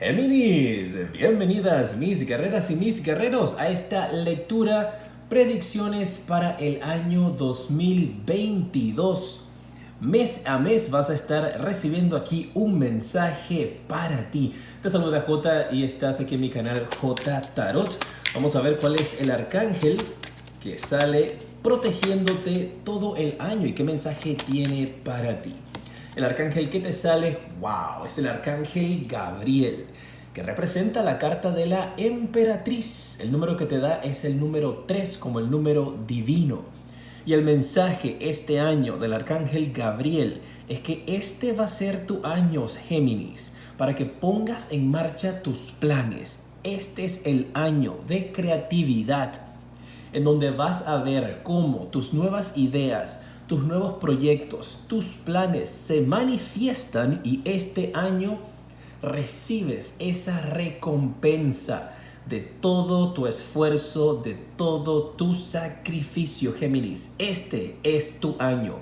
Géminis, bienvenidas mis guerreras y mis guerreros a esta lectura predicciones para el año 2022. Mes a mes vas a estar recibiendo aquí un mensaje para ti. Te saluda J y estás aquí en mi canal J Tarot. Vamos a ver cuál es el arcángel que sale protegiéndote todo el año y qué mensaje tiene para ti. El arcángel que te sale, wow, es el arcángel Gabriel, que representa la carta de la emperatriz. El número que te da es el número 3 como el número divino. Y el mensaje este año del arcángel Gabriel es que este va a ser tu año, Géminis, para que pongas en marcha tus planes. Este es el año de creatividad, en donde vas a ver cómo tus nuevas ideas, tus nuevos proyectos, tus planes se manifiestan y este año recibes esa recompensa de todo tu esfuerzo, de todo tu sacrificio, Géminis. Este es tu año,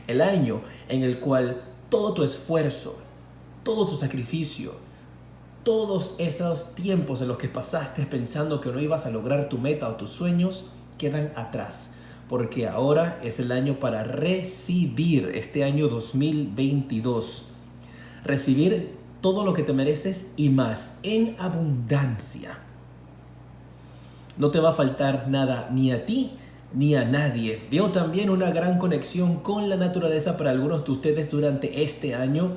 el año en el cual todo tu esfuerzo, todo tu sacrificio, todos esos tiempos en los que pasaste pensando que no ibas a lograr tu meta o tus sueños quedan atrás. Porque ahora es el año para recibir, este año 2022. Recibir todo lo que te mereces y más, en abundancia. No te va a faltar nada ni a ti ni a nadie. Veo también una gran conexión con la naturaleza para algunos de ustedes durante este año.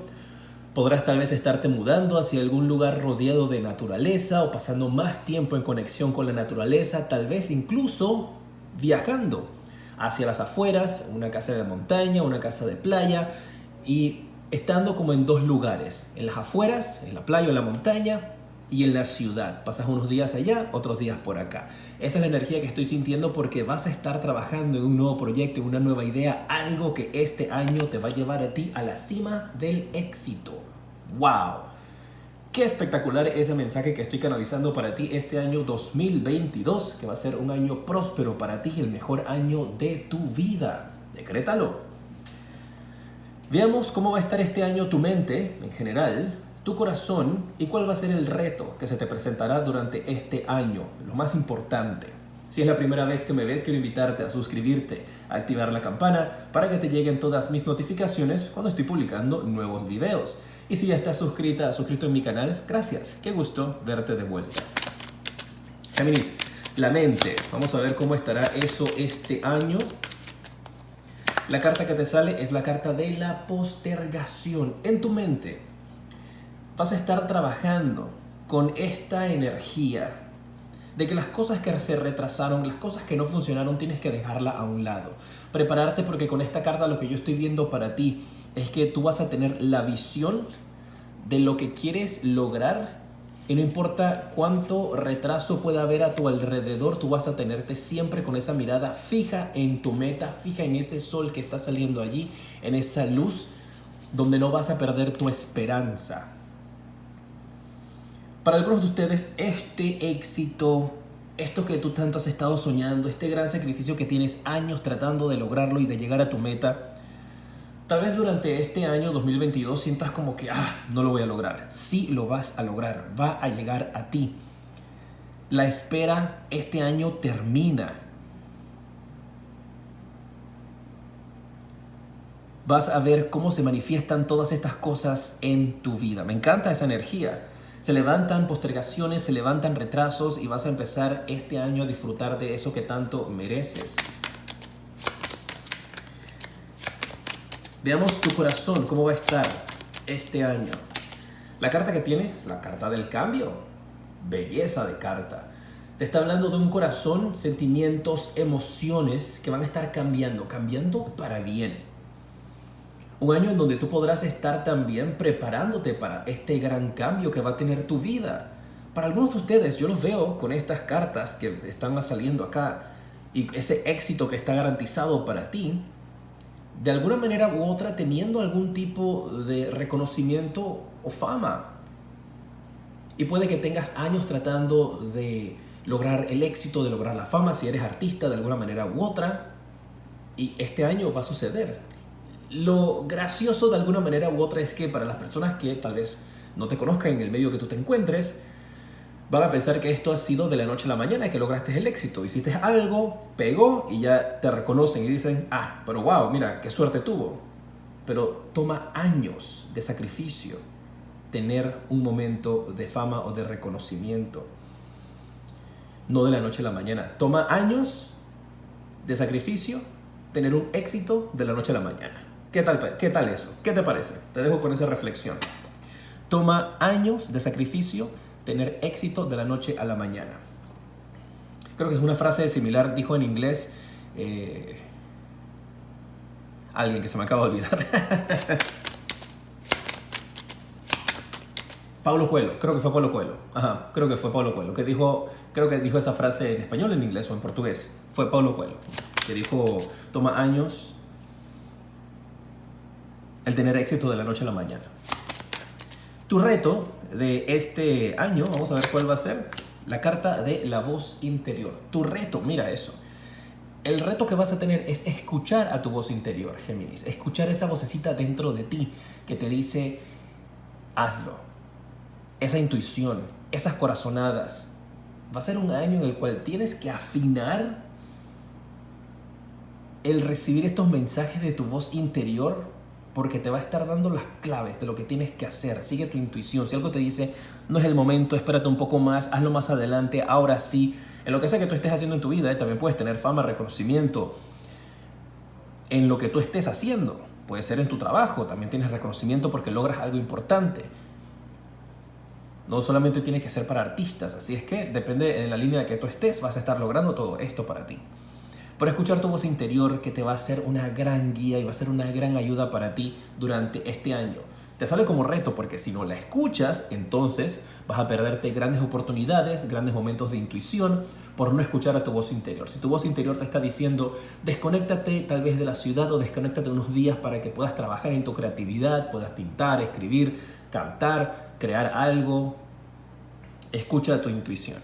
Podrás tal vez estarte mudando hacia algún lugar rodeado de naturaleza o pasando más tiempo en conexión con la naturaleza, tal vez incluso viajando hacia las afueras, una casa de montaña, una casa de playa, y estando como en dos lugares, en las afueras, en la playa o en la montaña, y en la ciudad. Pasas unos días allá, otros días por acá. Esa es la energía que estoy sintiendo porque vas a estar trabajando en un nuevo proyecto, en una nueva idea, algo que este año te va a llevar a ti a la cima del éxito. ¡Wow! Qué espectacular ese mensaje que estoy canalizando para ti este año 2022, que va a ser un año próspero para ti, el mejor año de tu vida. Decrétalo. Veamos cómo va a estar este año tu mente en general, tu corazón y cuál va a ser el reto que se te presentará durante este año, lo más importante. Si es la primera vez que me ves, quiero invitarte a suscribirte, a activar la campana para que te lleguen todas mis notificaciones cuando estoy publicando nuevos videos. Y si ya estás suscrito en mi canal, gracias, qué gusto verte de vuelta. Géminis, la mente, vamos a ver cómo estará eso este año. La carta que te sale es la carta de la postergación. En tu mente vas a estar trabajando con esta energía de que las cosas que se retrasaron, las cosas que no funcionaron, tienes que dejarla a un lado. Prepararte porque con esta carta lo que yo estoy viendo para ti es que tú vas a tener la visión de lo que quieres lograr y no importa cuánto retraso pueda haber a tu alrededor, tú vas a tenerte siempre con esa mirada fija en tu meta, fija en ese sol que está saliendo allí, en esa luz donde no vas a perder tu esperanza. Para algunos de ustedes, este éxito, esto que tú tanto has estado soñando, este gran sacrificio que tienes años tratando de lograrlo y de llegar a tu meta, tal vez durante este año 2022 sientas como que, no lo voy a lograr. Sí lo vas a lograr, va a llegar a ti. La espera este año termina. Vas a ver cómo se manifiestan todas estas cosas en tu vida. Me encanta esa energía. Se levantan postergaciones, se levantan retrasos y vas a empezar este año a disfrutar de eso que tanto mereces. Veamos tu corazón, cómo va a estar este año. La carta que tiene es la carta del cambio. Belleza de carta. Te está hablando de un corazón, sentimientos, emociones que van a estar cambiando para bien. Un año en donde tú podrás estar también preparándote para este gran cambio que va a tener tu vida. Para algunos de ustedes, yo los veo con estas cartas que están saliendo acá y ese éxito que está garantizado para ti, de alguna manera u otra teniendo algún tipo de reconocimiento o fama. Y puede que tengas años tratando de lograr el éxito, de lograr la fama, si eres artista de alguna manera u otra. Y este año va a suceder. Lo gracioso de alguna manera u otra es que para las personas que tal vez no te conozcan en el medio que tú te encuentres, van a pensar que esto ha sido de la noche a la mañana, que lograste el éxito. Hiciste algo, pegó y ya te reconocen y dicen, pero wow, mira, qué suerte tuvo. Pero toma años de sacrificio tener un momento de fama o de reconocimiento. No de la noche a la mañana. Toma años de sacrificio tener un éxito de la noche a la mañana. ¿Qué tal eso? ¿Qué te parece? Te dejo con esa reflexión. Toma años de sacrificio tener éxito de la noche a la mañana. Creo que es una frase similar, dijo en inglés alguien que se me acaba de olvidar. Paulo Coelho, creo que fue Paulo Coelho. Creo que fue Paulo Coelho, creo que dijo esa frase en español, en inglés o en portugués. Fue Paulo Coelho, que dijo, toma años el tener éxito de la noche a la mañana. Tu reto de este año, vamos a ver cuál va a ser, la carta de la voz interior. Tu reto, mira eso. El reto que vas a tener es escuchar a tu voz interior, Géminis. Escuchar esa vocecita dentro de ti que te dice, hazlo. Esa intuición, esas corazonadas. Va a ser un año en el cual tienes que afinar el recibir estos mensajes de tu voz interior, porque te va a estar dando las claves de lo que tienes que hacer. Sigue tu intuición. Si algo te dice, no es el momento, espérate un poco más, hazlo más adelante, ahora sí. En lo que sea que tú estés haciendo en tu vida, también puedes tener fama, reconocimiento en lo que tú estés haciendo. Puede ser en tu trabajo, también tienes reconocimiento porque logras algo importante. No solamente tiene que ser para artistas, así es que depende de la línea que tú estés, vas a estar logrando todo esto para ti. Por escuchar tu voz interior, que te va a ser una gran guía y va a ser una gran ayuda para ti durante este año. Te sale como reto porque si no la escuchas, entonces vas a perderte grandes oportunidades, grandes momentos de intuición por no escuchar a tu voz interior. Si tu voz interior te está diciendo, desconéctate tal vez de la ciudad o desconéctate unos días para que puedas trabajar en tu creatividad, puedas pintar, escribir, cantar, crear algo, escucha tu intuición.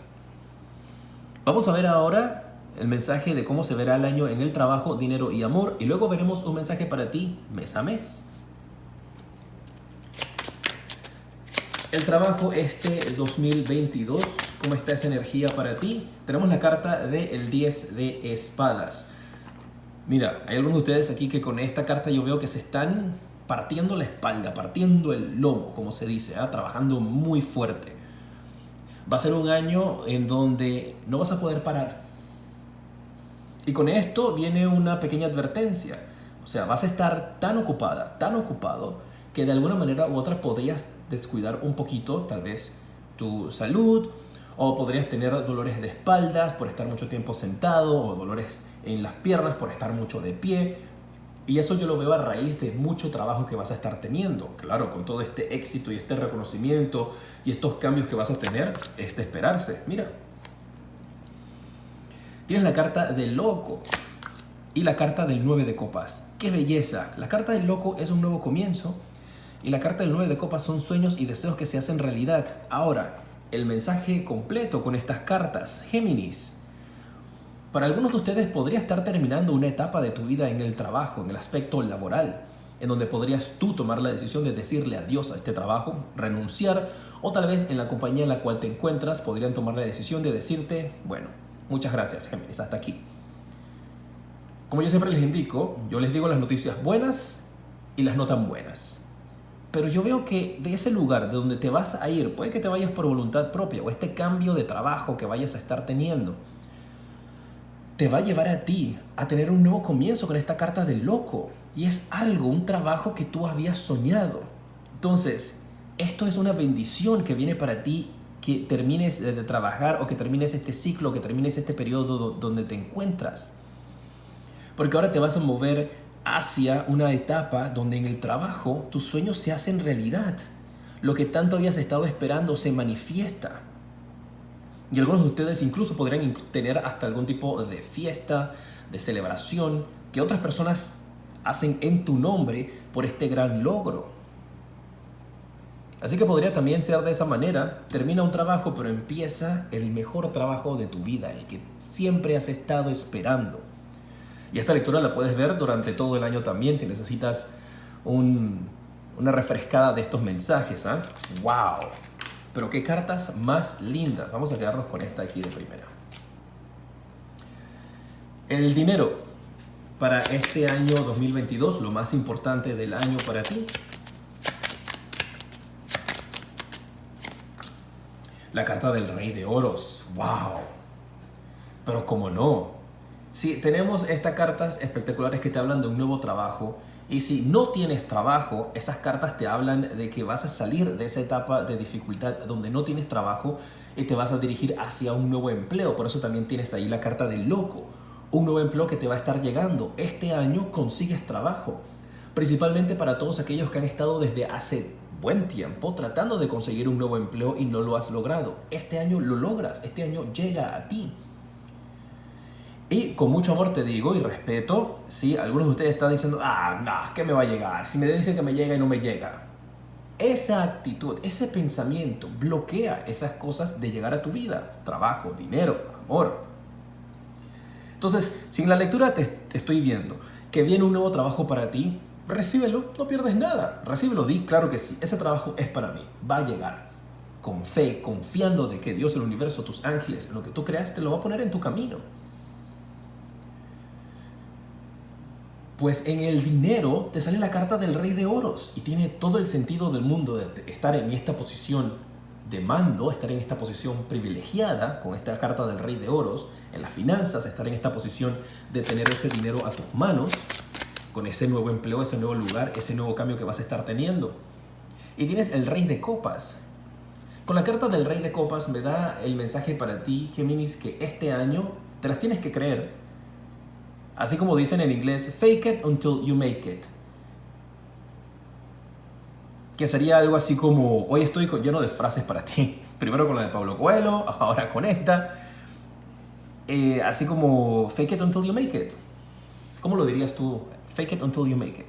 Vamos a ver ahora el mensaje de cómo se verá el año en el trabajo, dinero y amor, y luego veremos un mensaje para ti mes a mes. El trabajo 2022, ¿cómo está esa energía para ti? Tenemos la carta del 10 de espadas. Mira, hay algunos de ustedes aquí que con esta carta yo veo que se están partiendo la espalda, partiendo el lomo, como se dice, trabajando muy fuerte. Va a ser un año en donde no vas a poder parar. Y con esto viene una pequeña advertencia. O sea, vas a estar tan ocupada, tan ocupado, que de alguna manera u otra podrías descuidar un poquito, tal vez, tu salud, o podrías tener dolores de espaldas por estar mucho tiempo sentado, o dolores en las piernas por estar mucho de pie. Y eso yo lo veo a raíz de mucho trabajo que vas a estar teniendo. Claro, con todo este éxito y este reconocimiento y estos cambios que vas a tener, es de esperarse. Mira, tienes la carta del loco y la carta del 9 de copas. ¡Qué belleza! La carta del loco es un nuevo comienzo y la carta del 9 de copas son sueños y deseos que se hacen realidad. Ahora, el mensaje completo con estas cartas, Géminis. Para algunos de ustedes podría estar terminando una etapa de tu vida en el trabajo, en el aspecto laboral, en donde podrías tú tomar la decisión de decirle adiós a este trabajo, renunciar, o tal vez en la compañía en la cual te encuentras podrían tomar la decisión de decirte, bueno, muchas gracias, Géminis, hasta aquí. Como yo siempre les indico, yo les digo las noticias buenas y las no tan buenas. Pero yo veo que de ese lugar de donde te vas a ir, puede que te vayas por voluntad propia, o este cambio de trabajo que vayas a estar teniendo, te va a llevar a ti a tener un nuevo comienzo con esta carta del loco. Y es algo, un trabajo que tú habías soñado. Entonces, esto es una bendición que viene para ti, que termines de trabajar o que termines este ciclo, que termines este periodo donde te encuentras. Porque ahora te vas a mover hacia una etapa donde en el trabajo tus sueños se hacen realidad. Lo que tanto habías estado esperando se manifiesta. Y algunos de ustedes incluso podrían tener hasta algún tipo de fiesta, de celebración, que otras personas hacen en tu nombre por este gran logro. Así que podría también ser de esa manera. Termina un trabajo, pero empieza el mejor trabajo de tu vida, el que siempre has estado esperando. Y esta lectura la puedes ver durante todo el año también, si necesitas una una refrescada de estos mensajes, ¿ah? ¡Wow! Pero qué cartas más lindas. Vamos a quedarnos con esta aquí de primera. El dinero para este año 2022, lo más importante del año para ti. La carta del Rey de Oros. ¡Wow! Pero cómo no. Sí, tenemos estas cartas espectaculares que te hablan de un nuevo trabajo. Y si no tienes trabajo, esas cartas te hablan de que vas a salir de esa etapa de dificultad donde no tienes trabajo y te vas a dirigir hacia un nuevo empleo. Por eso también tienes ahí la carta del loco. Un nuevo empleo que te va a estar llegando. Este año consigues trabajo. Principalmente para todos aquellos que han estado desde hace buen tiempo tratando de conseguir un nuevo empleo y no lo has logrado. Este año lo logras. Este año llega a ti. Y con mucho amor te digo y respeto, si algunos de ustedes están diciendo, no, ¿qué me va a llegar? Si me dicen que me llega y no me llega. Esa actitud, ese pensamiento bloquea esas cosas de llegar a tu vida. Trabajo, dinero, amor. Entonces, si en la lectura te estoy viendo que viene un nuevo trabajo para ti, recíbelo, no pierdes nada. Recíbelo, di, claro que sí, ese trabajo es para mí, va a llegar. Con fe, confiando de que Dios, el universo, tus ángeles, lo que tú creas, te lo va a poner en tu camino. Pues en el dinero te sale la carta del Rey de Oros y tiene todo el sentido del mundo de estar en esta posición de mando, estar en esta posición privilegiada con esta carta del Rey de Oros, en las finanzas, estar en esta posición de tener ese dinero a tus manos, con ese nuevo empleo, ese nuevo lugar, ese nuevo cambio que vas a estar teniendo. Y tienes el Rey de Copas. Con la carta del Rey de Copas me da el mensaje para ti, Géminis, que este año te las tienes que creer. Así como dicen en inglés, fake it until you make it. Que sería algo así como, hoy estoy lleno de frases para ti. Primero con la de Pablo Coelho, ahora con esta. Así como, fake it until you make it. ¿Cómo lo dirías tú? Fake it until you make it.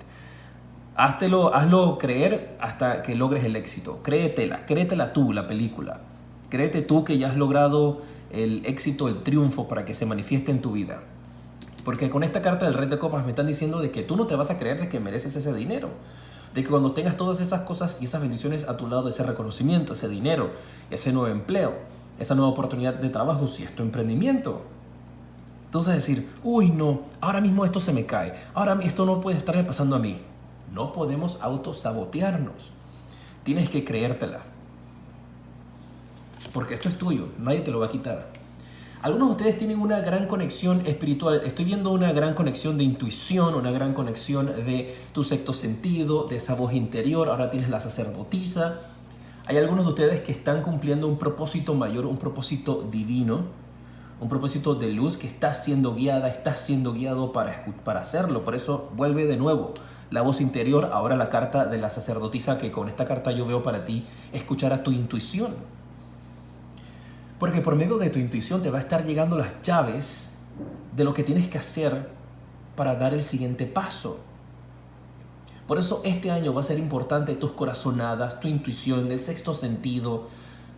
Hazlo creer hasta que logres el éxito. Créetela tú, la película. Créete tú que ya has logrado el éxito, el triunfo para que se manifieste en tu vida. Porque con esta carta del Rey de Copas me están diciendo de que tú no te vas a creer de que mereces ese dinero. De que cuando tengas todas esas cosas y esas bendiciones a tu lado, ese reconocimiento, ese dinero, ese nuevo empleo, esa nueva oportunidad de trabajo, si es tu emprendimiento. Entonces decir, uy no, ahora mismo esto se me cae, ahora esto no puede estarme pasando a mí. No podemos autosabotearnos. Tienes que creértela. Porque esto es tuyo, nadie te lo va a quitar. Algunos de ustedes tienen una gran conexión espiritual. Estoy viendo una gran conexión de intuición, una gran conexión de tu sexto sentido, de esa voz interior. Ahora tienes la sacerdotisa. Hay algunos de ustedes que están cumpliendo un propósito mayor, un propósito divino, un propósito de luz que está siendo guiada, está siendo guiado para hacerlo. Por eso vuelve de nuevo la voz interior. Ahora la carta de la sacerdotisa, que con esta carta yo veo para ti, escuchar a tu intuición. Porque por medio de tu intuición te va a estar llegando las llaves de lo que tienes que hacer para dar el siguiente paso. Por eso este año va a ser importante tus corazonadas, tu intuición, el sexto sentido.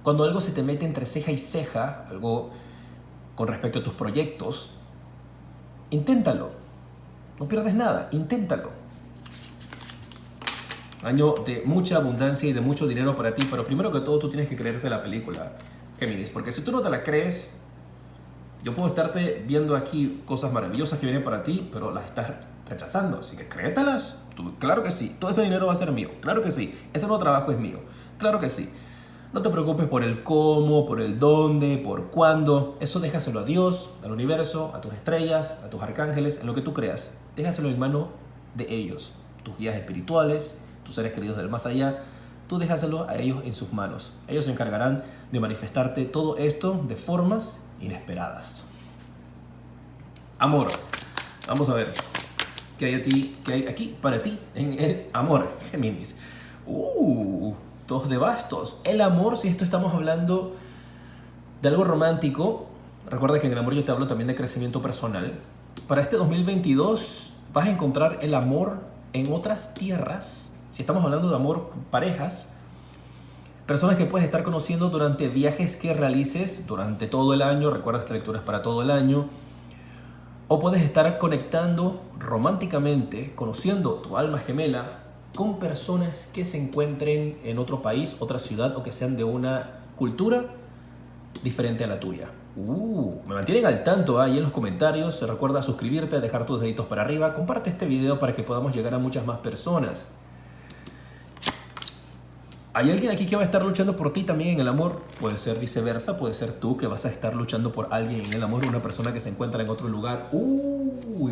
Cuando algo se te mete entre ceja y ceja, algo con respecto a tus proyectos, inténtalo. No pierdes nada, inténtalo. Año de mucha abundancia y de mucho dinero para ti, pero primero que todo tú tienes que creerte la película, Géminis, porque si tú no te la crees, yo puedo estarte viendo aquí cosas maravillosas que vienen para ti, pero las estás rechazando, así que créetelas. Claro que sí, todo ese dinero va a ser mío, claro que sí, ese nuevo trabajo es mío, claro que sí. No te preocupes por el cómo, por el dónde, por cuándo, eso déjaselo a Dios, al universo, a tus estrellas, a tus arcángeles, en lo que tú creas. Déjaselo en mano de ellos, tus guías espirituales, tus seres queridos del más allá. Tú déjaselo a ellos en sus manos. Ellos se encargarán de manifestarte todo esto de formas inesperadas. Amor. Vamos a ver qué hay aquí para ti en el amor, Géminis. Dos de bastos. El amor, si esto estamos hablando de algo romántico, recuerda que en el amor yo te hablo también de crecimiento personal. Para este 2022 vas a encontrar el amor en otras tierras. Si estamos hablando de amor, parejas, personas que puedes estar conociendo durante viajes que realices durante todo el año. Recuerda que esta lectura es para todo el año. O puedes estar conectando románticamente, conociendo tu alma gemela con personas que se encuentren en otro país, otra ciudad o que sean de una cultura diferente a la tuya. Me mantienen al tanto ahí en los comentarios. Recuerda suscribirte, dejar tus deditos para arriba. Comparte este video para que podamos llegar a muchas más personas. ¿Hay alguien aquí que va a estar luchando por ti también en el amor? Puede ser viceversa, puede ser tú que vas a estar luchando por alguien en el amor, una persona que se encuentra en otro lugar.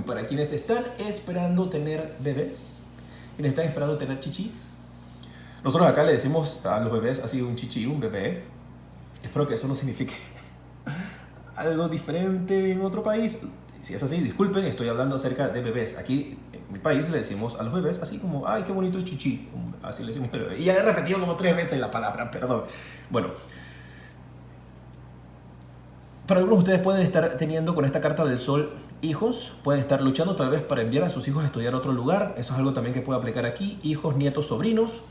Para quienes están esperando tener bebés, quienes están esperando tener chichis. Nosotros acá le decimos a los bebés así un chichi, un bebé. Espero que eso no signifique algo diferente en otro país. Si es así, disculpen, estoy hablando acerca de bebés. Aquí en mi país le decimos a los bebés así como, ay, qué bonito el chichi. Así le decimos al bebé. Y ya he repetido como 3 veces la palabra, perdón. Bueno, para algunos de ustedes pueden estar teniendo con esta carta del sol hijos, pueden estar luchando tal vez para enviar a sus hijos a estudiar a otro lugar. Eso es algo también que puede aplicar aquí. Hijos, nietos, sobrinos.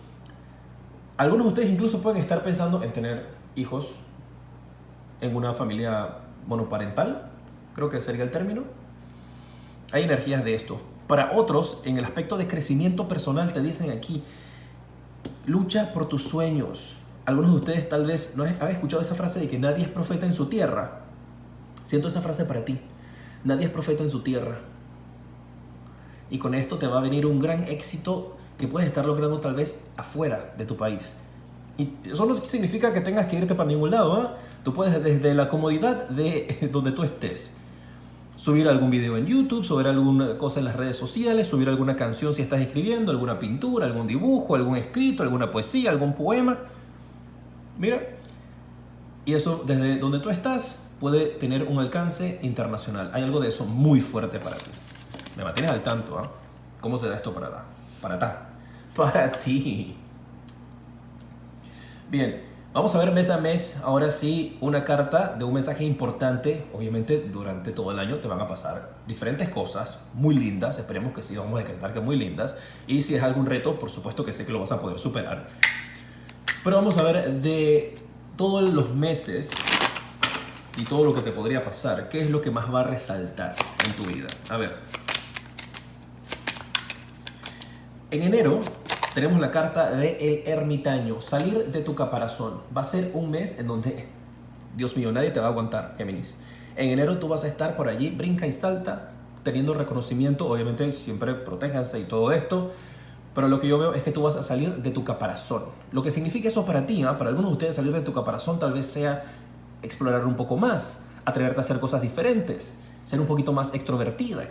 Algunos de ustedes incluso pueden estar pensando en tener hijos en una familia monoparental, creo que sería el término. Hay energías de esto. Para otros, en el aspecto de crecimiento personal, te dicen aquí, lucha por tus sueños. Algunos de ustedes tal vez no han escuchado esa frase de que nadie es profeta en su tierra. Siento esa frase para ti. Nadie es profeta en su tierra. Y con esto te va a venir un gran éxito que puedes estar logrando tal vez afuera de tu país. Y eso no significa que tengas que irte para ningún lado, ¿eh? Tú puedes desde la comodidad de donde tú estés subir algún video en YouTube, subir alguna cosa en las redes sociales, subir alguna canción si estás escribiendo, alguna pintura, algún dibujo, algún escrito, alguna poesía, algún poema. Mira, y eso desde donde tú estás puede tener un alcance internacional. Hay algo de eso muy fuerte para ti. Me mantienes al tanto, ¿eh? ¿Cómo se da esto para ti? Bien, vamos a ver mes a mes, ahora sí, una carta de un mensaje importante. Obviamente durante todo el año te van a pasar diferentes cosas muy lindas, esperemos que sí, vamos a decretar que muy lindas. Y si es algún reto, por supuesto que sé que lo vas a poder superar. Pero vamos a ver de todos los meses y todo lo que te podría pasar, qué es lo que más va a resaltar en tu vida. A ver, en enero tenemos la carta de El Ermitaño, salir de tu caparazón. Va a ser un mes en donde, Dios mío, nadie te va a aguantar, Géminis. En enero tú vas a estar por allí, brinca y salta, teniendo reconocimiento. Obviamente siempre protéjanse y todo esto. Pero lo que yo veo es que tú vas a salir de tu caparazón. Lo que significa eso para ti, ¿eh? Para algunos de ustedes salir de tu caparazón tal vez sea explorar un poco más, atreverte a hacer cosas diferentes, ser un poquito más extrovertido,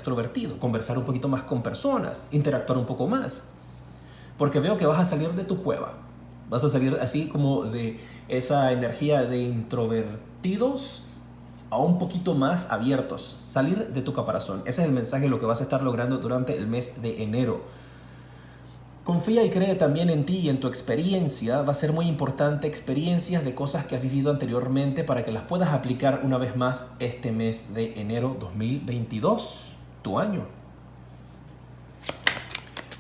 conversar un poquito más con personas, interactuar un poco más. Porque veo que vas a salir de tu cueva. Vas a salir así como de esa energía de introvertidos a un poquito más abiertos. Salir de tu caparazón. Ese es el mensaje, lo que vas a estar logrando durante el mes de enero. Confía y cree también en ti y en tu experiencia. Va a ser muy importante experiencias de cosas que has vivido anteriormente para que las puedas aplicar una vez más este mes de enero 2022, tu año.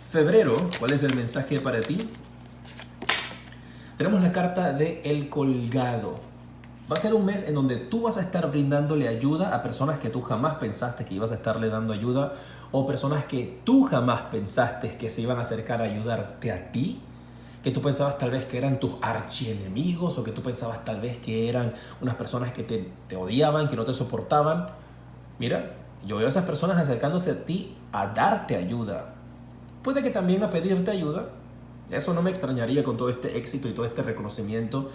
Febrero, ¿cuál es el mensaje para ti? Tenemos la carta de El Colgado. Va a ser un mes en donde tú vas a estar brindándole ayuda a personas que tú jamás pensaste que ibas a estarle dando ayuda, o personas que tú jamás pensaste que se iban a acercar a ayudarte a ti, que tú pensabas tal vez que eran tus archienemigos, o que tú pensabas tal vez que eran unas personas que te odiaban, que no te soportaban. Mira, yo veo a esas personas acercándose a ti a darte ayuda. Puede que también a pedirte ayuda. Eso no me extrañaría con todo este éxito y todo este reconocimiento.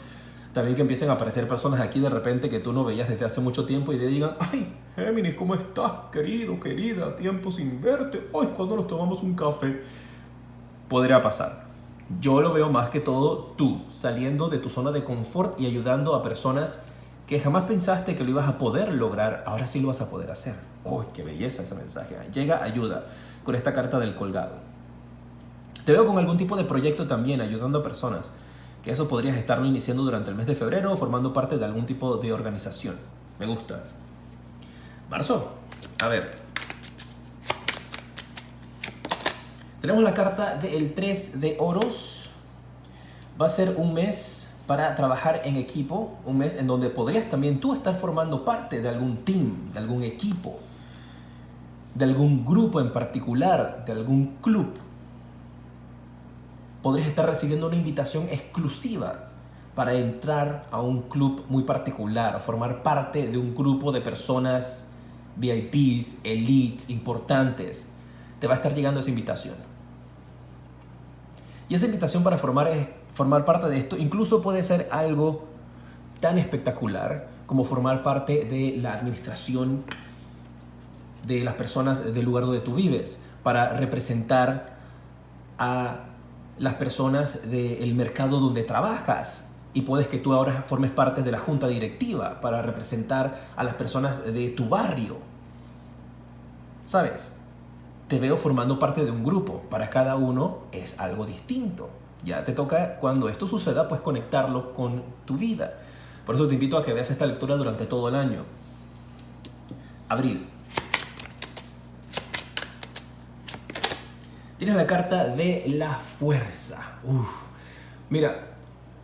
También que empiecen a aparecer personas aquí de repente que tú no veías desde hace mucho tiempo y te digan, ay, Géminis, ¿cómo estás, querido, querida? Tiempo sin verte. Ay, ¿cuándo nos tomamos un café? Podría pasar. Yo lo veo más que todo tú, saliendo de tu zona de confort y ayudando a personas que jamás pensaste que lo ibas a poder lograr. Ahora sí lo vas a poder hacer. ¡Uy, qué belleza ese mensaje! Llega ayuda con esta carta del Colgado. Te veo con algún tipo de proyecto también, ayudando a personas. Que eso podrías estarlo iniciando durante el mes de febrero o formando parte de algún tipo de organización. Me gusta. Marzo. A ver. Tenemos la carta del 3 de oros. Va a ser un mes para trabajar en equipo. Un mes en donde podrías también tú estar formando parte de algún team, de algún equipo, de algún grupo en particular, de algún club. podrías estar recibiendo una invitación exclusiva para entrar a un club muy particular o formar parte de un grupo de personas VIPs, elites, importantes. Te va a estar llegando esa invitación. Y esa invitación para formar parte de esto incluso puede ser algo tan espectacular como formar parte de la administración de las personas del lugar donde tú vives, para representar a las personas del mercado donde trabajas. Y puedes que tú ahora formes parte de la junta directiva para representar a las personas de tu barrio. ¿Sabes? Te veo formando parte de un grupo. Para cada uno es algo distinto. Ya te toca, cuando esto suceda, pues conectarlo con tu vida. Por eso te invito a que veas esta lectura durante todo el año. Abril. Tienes la carta de la fuerza. Mira,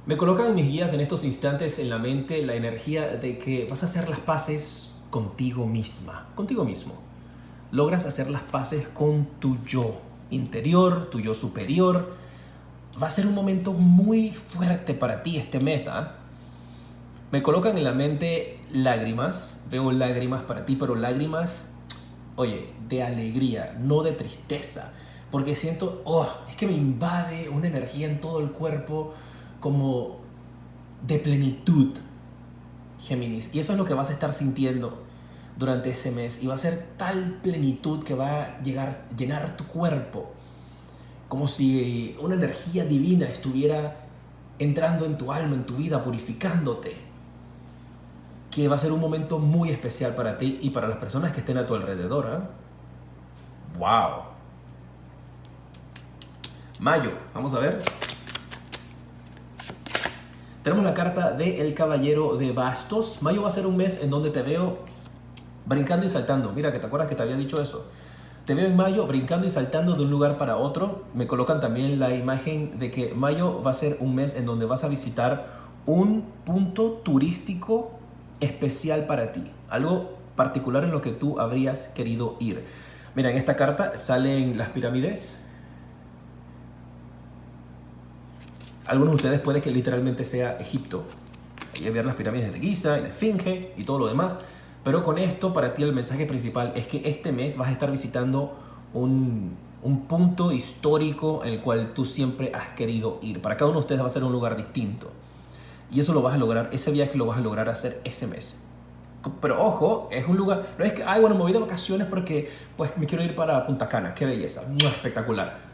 me colocan mis guías en estos instantes en la mente la energía de que vas a hacer las paces contigo misma, contigo mismo. Logras hacer las paces con tu yo interior, tu yo superior. Va a ser un momento muy fuerte para ti este mes, ¿ah? Me colocan en la mente lágrimas, veo lágrimas para ti, pero lágrimas, oye, de alegría, no de tristeza. Porque siento, es que me invade una energía en todo el cuerpo como de plenitud, Géminis. Y eso es lo que vas a estar sintiendo durante ese mes. Y va a ser tal plenitud que va a llenar tu cuerpo. Como si una energía divina estuviera entrando en tu alma, en tu vida, purificándote. Que va a ser un momento muy especial para ti y para las personas que estén a tu alrededor, ¿eh? ¡Wow! Mayo, vamos a ver. Tenemos la carta del Caballero de Bastos. Mayo va a ser un mes en donde te veo brincando y saltando. Mira, que te acuerdas que te había dicho eso. Te veo en mayo brincando y saltando de un lugar para otro. Me colocan también la imagen de que mayo va a ser un mes en donde vas a visitar un punto turístico especial para ti. Algo particular en lo que tú habrías querido ir. Mira, en esta carta salen las pirámides. Algunos de ustedes puede que literalmente sea Egipto. Ahí ver las pirámides de Giza, y la Esfinge y todo lo demás. Pero con esto, para ti el mensaje principal es que este mes vas a estar visitando un punto histórico en el cual tú siempre has querido ir. Para cada uno de ustedes va a ser un lugar distinto. Y eso lo vas a lograr, ese viaje lo vas a lograr hacer ese mes. Pero ojo, es un lugar, no es que, bueno, me voy de vacaciones porque pues me quiero ir para Punta Cana. Qué belleza, espectacular.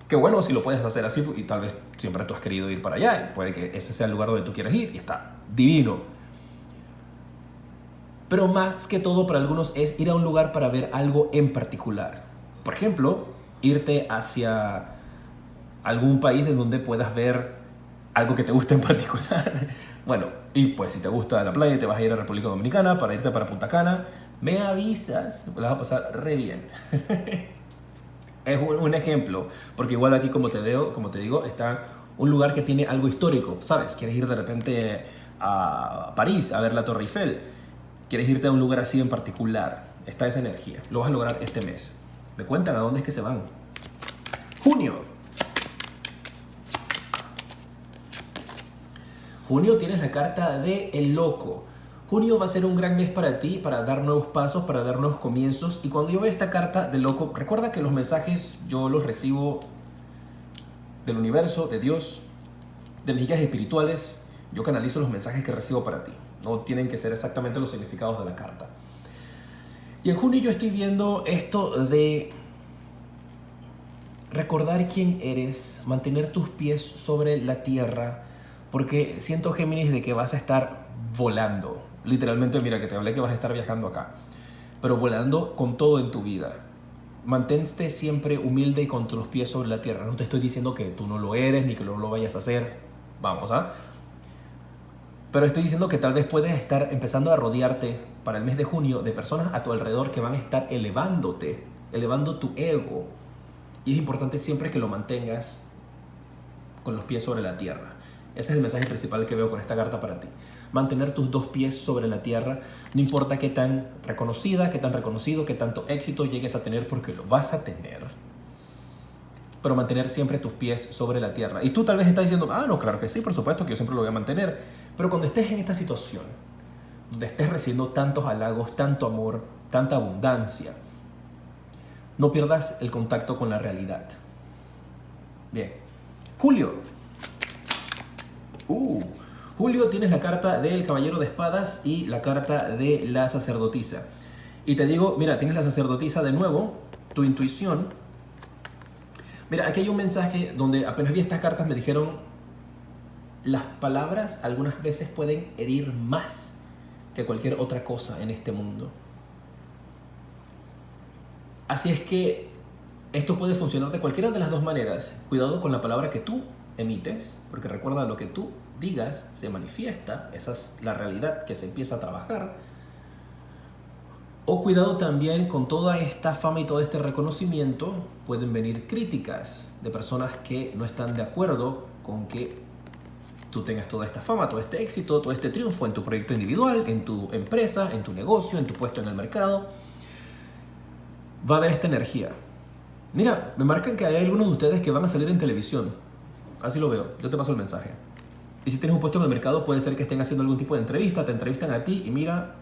Qué bueno si lo puedes hacer así y tal vez siempre tú has querido ir para allá y puede que ese sea el lugar donde tú quieras ir y está divino. Pero más que todo para algunos es ir a un lugar para ver algo en particular. Por ejemplo, irte hacia algún país en donde puedas ver algo que te guste en particular. Bueno, y pues si te gusta la playa y te vas a ir a República Dominicana para irte para Punta Cana, me avisas, la vas a pasar re bien. Es un ejemplo, porque igual aquí como te digo, está un lugar que tiene algo histórico, ¿sabes? Quieres ir de repente a París a ver la Torre Eiffel, quieres irte a un lugar así en particular, está esa energía, lo vas a lograr este mes. ¿Me cuentan a dónde es que se van? Junio. Junio tienes la carta de El Loco. Junio va a ser un gran mes para ti, para dar nuevos pasos, para dar nuevos comienzos. Y cuando yo veo esta carta de Loco, recuerda que los mensajes yo los recibo del universo, de Dios, de mis guías espirituales. Yo canalizo los mensajes que recibo para ti. No tienen que ser exactamente los significados de la carta. Y en junio yo estoy viendo esto de recordar quién eres, mantener tus pies sobre la tierra, porque siento, Géminis, de que vas a estar volando. Literalmente, mira, que te hablé que vas a estar viajando acá, pero volando con todo en tu vida. Mantente siempre humilde y con tus pies sobre la tierra. No te estoy diciendo que tú no lo eres ni que no lo vayas a hacer. Vamos, Pero estoy diciendo que tal vez puedes estar empezando a rodearte para el mes de junio de personas a tu alrededor que van a estar elevándote, elevando tu ego. Y es importante siempre que lo mantengas con los pies sobre la tierra. Ese es el mensaje principal que veo con esta carta para ti. Mantener tus dos pies sobre la tierra, no importa qué tan reconocida, qué tan reconocido, qué tanto éxito llegues a tener, porque lo vas a tener. pero mantener siempre tus pies sobre la tierra. Y tú tal vez estás diciendo, ah, no, claro que sí, por supuesto que yo siempre lo voy a mantener. Pero cuando estés en esta situación, donde estés recibiendo tantos halagos, tanto amor, tanta abundancia, no pierdas el contacto con la realidad. Bien. Julio. Julio, tienes la carta del Caballero de Espadas y la carta de la Sacerdotisa. Y te digo, mira, tienes la Sacerdotisa de nuevo, tu intuición. Mira, aquí hay un mensaje donde apenas vi estas cartas me dijeron, las palabras algunas veces pueden herir más que cualquier otra cosa en este mundo. Así es que esto puede funcionar de cualquiera de las dos maneras. Cuidado con la palabra que tú emites, porque recuerda, lo que tú digas se manifiesta, esa es la realidad que se empieza a trabajar. O cuidado también con toda esta fama y todo este reconocimiento, pueden venir críticas de personas que no están de acuerdo con que tú tengas toda esta fama, todo este éxito, todo este triunfo en tu proyecto individual, en tu empresa, en tu negocio, en tu puesto en el mercado. Va a haber esta energía. Mira, me marcan que hay algunos de ustedes que van a salir en televisión. Así lo veo, yo te paso el mensaje. Y si tienes un puesto en el mercado, puede ser que estén haciendo algún tipo de entrevista, te entrevistan a ti y mira,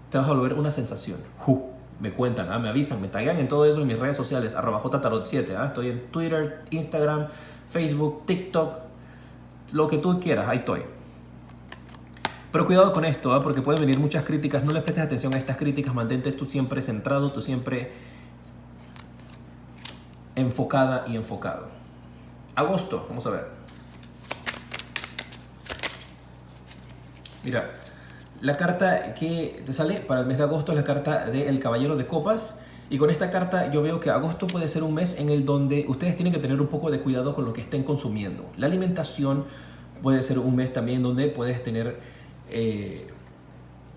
te vas a volver una sensación. Me cuentan, me avisan, me taguean en todo eso en mis redes sociales, @jtarot7. Estoy en Twitter, Instagram, Facebook, TikTok, lo que tú quieras, ahí estoy. Pero cuidado con esto, porque pueden venir muchas críticas. No le prestes atención a estas críticas, mantente tú siempre centrado, tú siempre enfocada y enfocado. Agosto, vamos a ver. Mira, la carta que te sale para el mes de agosto es la carta del Caballero de Copas. Y con esta carta yo veo que agosto puede ser un mes en el donde ustedes tienen que tener un poco de cuidado con lo que estén consumiendo. La alimentación puede ser un mes también donde puedes tener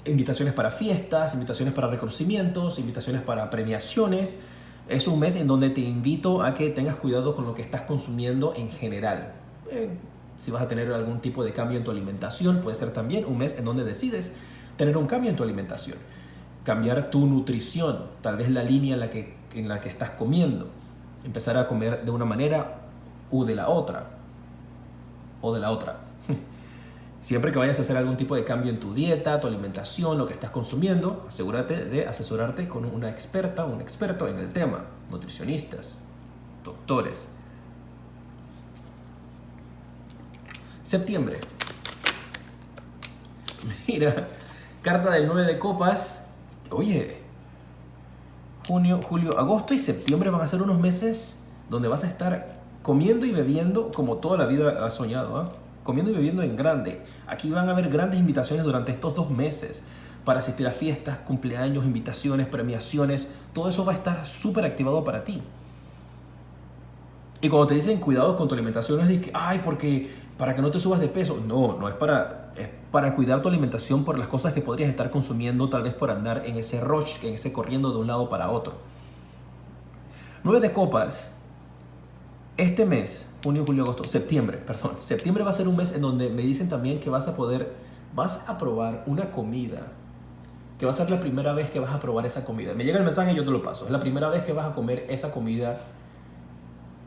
invitaciones para fiestas, invitaciones para reconocimientos, invitaciones para premiaciones. Es un mes en donde te invito a que tengas cuidado con lo que estás consumiendo en general. Si vas a tener algún tipo de cambio en tu alimentación, puede ser también un mes en donde decides tener un cambio en tu alimentación. Cambiar tu nutrición, tal vez la línea en la que estás comiendo. Empezar a comer de una manera o de la otra. Siempre que vayas a hacer algún tipo de cambio en tu dieta, tu alimentación, lo que estás consumiendo, asegúrate de asesorarte con una experta o un experto en el tema. Nutricionistas, doctores. Septiembre. Mira, carta del 9 de copas. Oye, junio, julio, agosto y septiembre van a ser unos meses donde vas a estar comiendo y bebiendo como toda la vida has soñado, comiendo y bebiendo en grande. Aquí van a haber grandes invitaciones durante estos 2 meses para asistir a fiestas, cumpleaños, invitaciones, premiaciones. Todo eso va a estar súper activado para ti. Y cuando te dicen cuidado con tu alimentación, no es de que, porque para que no te subas de peso. No es para cuidar tu alimentación por las cosas que podrías estar consumiendo, tal vez por andar en ese rush, en ese corriendo de un lado para otro. 9 de copas. Este mes, junio, julio, agosto, septiembre va a ser un mes en donde me dicen también que vas a probar una comida, que va a ser la primera vez que vas a probar esa comida. Me llega el mensaje y yo te lo paso. Es la primera vez que vas a comer esa comida.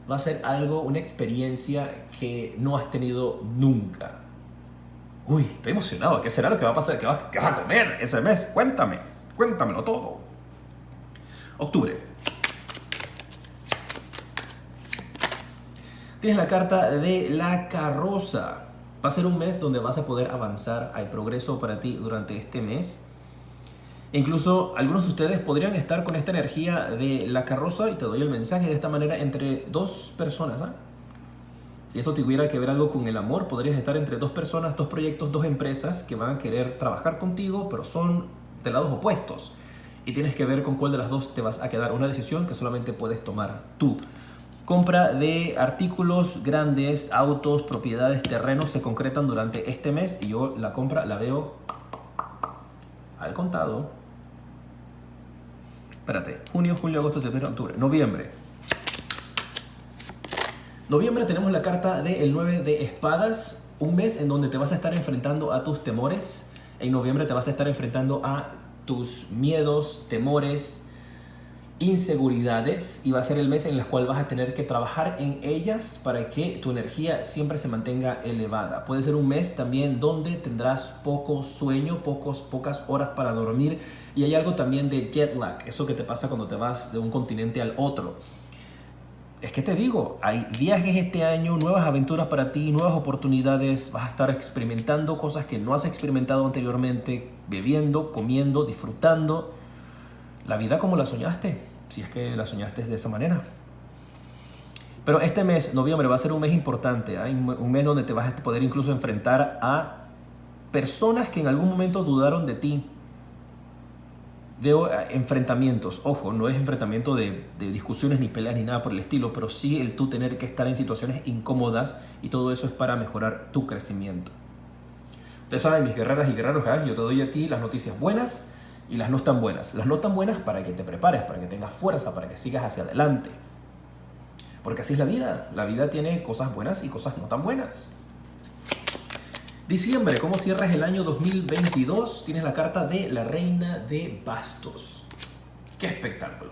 Va a ser una experiencia que no has tenido nunca. Estoy emocionado. ¿Qué será lo que va a pasar? ¿Qué vas a comer ese mes? Cuéntamelo todo. Octubre. Tienes la carta de la carroza. Va a ser un mes donde vas a poder avanzar. Hay progreso para ti durante este mes. Incluso algunos de ustedes podrían estar con esta energía de la carroza, y te doy el mensaje de esta manera, entre 2 personas. Si esto tuviera que ver algo con el amor, podrías estar entre 2 personas, 2 proyectos, 2 empresas que van a querer trabajar contigo, pero son de lados opuestos. Y tienes que ver con cuál de las 2 te vas a quedar. Una decisión que solamente puedes tomar tú. Compra de artículos grandes, autos, propiedades, terrenos se concretan durante este mes, y yo la compra la veo al contado. Espérate, junio, julio, agosto, septiembre, octubre, noviembre. Noviembre tenemos la carta del 9 de espadas, un mes en donde te vas a estar enfrentando a tus temores. En noviembre te vas a estar enfrentando a tus miedos, temores, inseguridades y va a ser el mes en el cual vas a tener que trabajar en ellas para que tu energía siempre se mantenga elevada. Puede ser un mes también donde tendrás poco sueño, pocas horas para dormir, y hay algo también de jet lag, eso que te pasa cuando te vas de un continente al otro. Es que te digo, hay viajes este año, nuevas aventuras para ti, nuevas oportunidades, vas a estar experimentando cosas que no has experimentado anteriormente, bebiendo, comiendo, disfrutando la vida como la soñaste, si es que la soñaste de esa manera. Pero este mes, noviembre, va a ser un mes importante, ¿eh? Un mes donde te vas a poder incluso enfrentar a personas que en algún momento dudaron de ti. Veo enfrentamientos, ojo, no es enfrentamiento de discusiones ni peleas ni nada por el estilo, pero sí el tú tener que estar en situaciones incómodas, y todo eso es para mejorar tu crecimiento. Ustedes saben, mis guerreras y guerreros, yo te doy a ti las noticias buenas y las no tan buenas. Las no tan buenas para que te prepares, para que tengas fuerza, para que sigas hacia adelante. Porque así es la vida. La vida tiene cosas buenas y cosas no tan buenas. Diciembre, ¿cómo cierras el año 2022? Tienes la carta de la Reina de Bastos. ¡Qué espectáculo!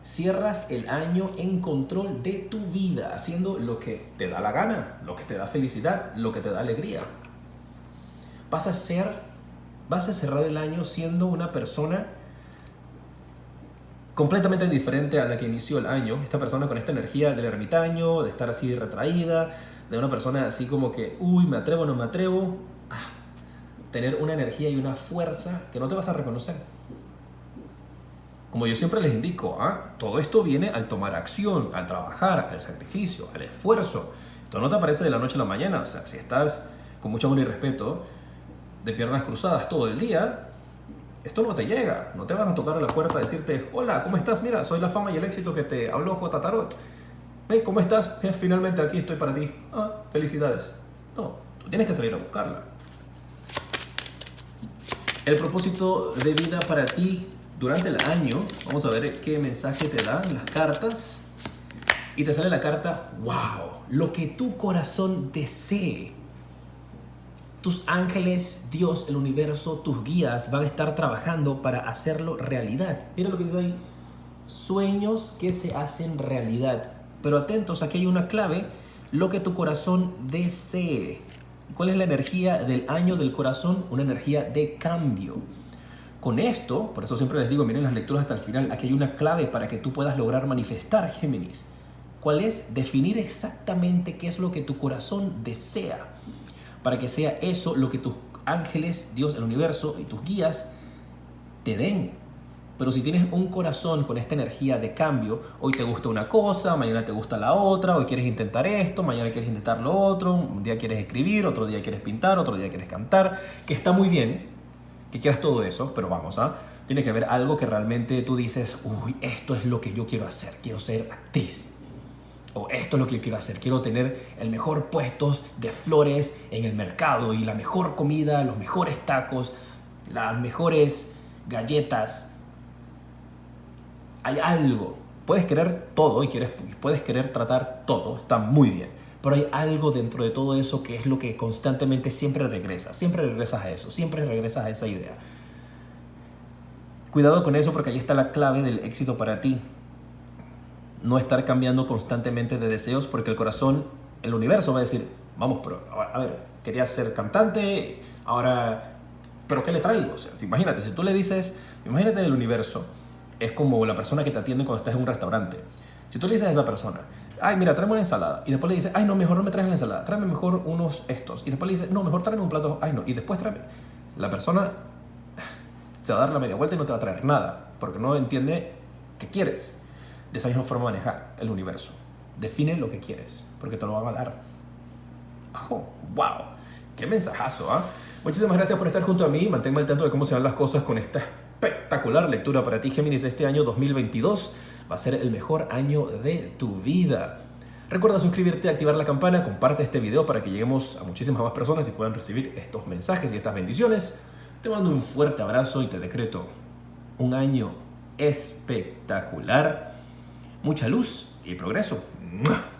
Cierras el año en control de tu vida, haciendo lo que te da la gana, lo que te da felicidad, lo que te da alegría. Vas a cerrar el año siendo una persona completamente diferente a la que inició el año. Esta persona con esta energía del ermitaño, de estar así retraída, de una persona así como que, uy, me atrevo, no me atrevo. Tener una energía y una fuerza que no te vas a reconocer. Como yo siempre les indico, todo esto viene al tomar acción, al trabajar, al sacrificio, al esfuerzo. Esto no te aparece de la noche a la mañana. O sea, si estás con mucho amor y respeto, de piernas cruzadas todo el día, esto no te llega. No te van a tocar a la puerta a decirte, hola, ¿cómo estás? Mira, soy la fama y el éxito que te habló J. Tarot. Hey, ¿cómo estás? Finalmente aquí estoy para ti. Felicidades. No, tú tienes que salir a buscarla. El propósito de vida para ti durante el año, vamos a ver qué mensaje te dan las cartas. Y te sale la carta, wow, lo que tu corazón desee. Tus ángeles, Dios, el universo, tus guías van a estar trabajando para hacerlo realidad. Mira lo que dice ahí. Sueños que se hacen realidad. Pero atentos, aquí hay una clave. Lo que tu corazón desee. ¿Cuál es la energía del año del corazón? Una energía de cambio. Con esto, por eso siempre les digo, miren las lecturas hasta el final. Aquí hay una clave para que tú puedas lograr manifestar, Géminis. ¿Cuál es? Definir exactamente qué es lo que tu corazón desea. Para que sea eso lo que tus ángeles, Dios, el universo y tus guías te den. Pero si tienes un corazón con esta energía de cambio, hoy te gusta una cosa, mañana te gusta la otra, hoy quieres intentar esto, mañana quieres intentar lo otro, un día quieres escribir, otro día quieres pintar, otro día quieres cantar, que está muy bien que quieras todo eso, pero vamos, tiene que haber algo que realmente tú dices, uy, esto es lo que yo quiero hacer, quiero ser actriz. O esto es lo que quiero hacer, quiero tener el mejor puesto de flores en el mercado y la mejor comida, los mejores tacos, las mejores galletas. Hay algo, puedes querer todo y puedes querer tratar todo, está muy bien, pero hay algo dentro de todo eso que es lo que constantemente siempre regresas a eso, siempre regresas a esa idea. Cuidado con eso porque ahí está la clave del éxito para ti. No estar cambiando constantemente de deseos, porque el corazón, el universo va a decir, vamos, pero a ver, querías ser cantante, ahora, ¿pero qué le traigo? O sea, imagínate, si tú le dices, imagínate el universo, es como la persona que te atiende cuando estás en un restaurante. Si tú le dices a esa persona, ay, mira, tráeme una ensalada, y después le dices, ay, no, mejor no me traes la ensalada, tráeme mejor unos estos, y después le dices, no, mejor tráeme un plato, ay, no, y después tráeme. La persona se va a dar la media vuelta y no te va a traer nada, porque no entiende qué quieres. De esa misma forma maneja el universo. Define lo que quieres, porque te lo van a dar. ¡Oh, wow! ¡Qué mensajazo! Muchísimas gracias por estar junto a mí. Manténme al tanto de cómo se van las cosas con esta espectacular lectura para ti, Géminis. Este año 2022 va a ser el mejor año de tu vida. Recuerda suscribirte, activar la campana, comparte este video para que lleguemos a muchísimas más personas y puedan recibir estos mensajes y estas bendiciones. Te mando un fuerte abrazo y te decreto un año espectacular. Mucha luz y progreso. ¡Mua!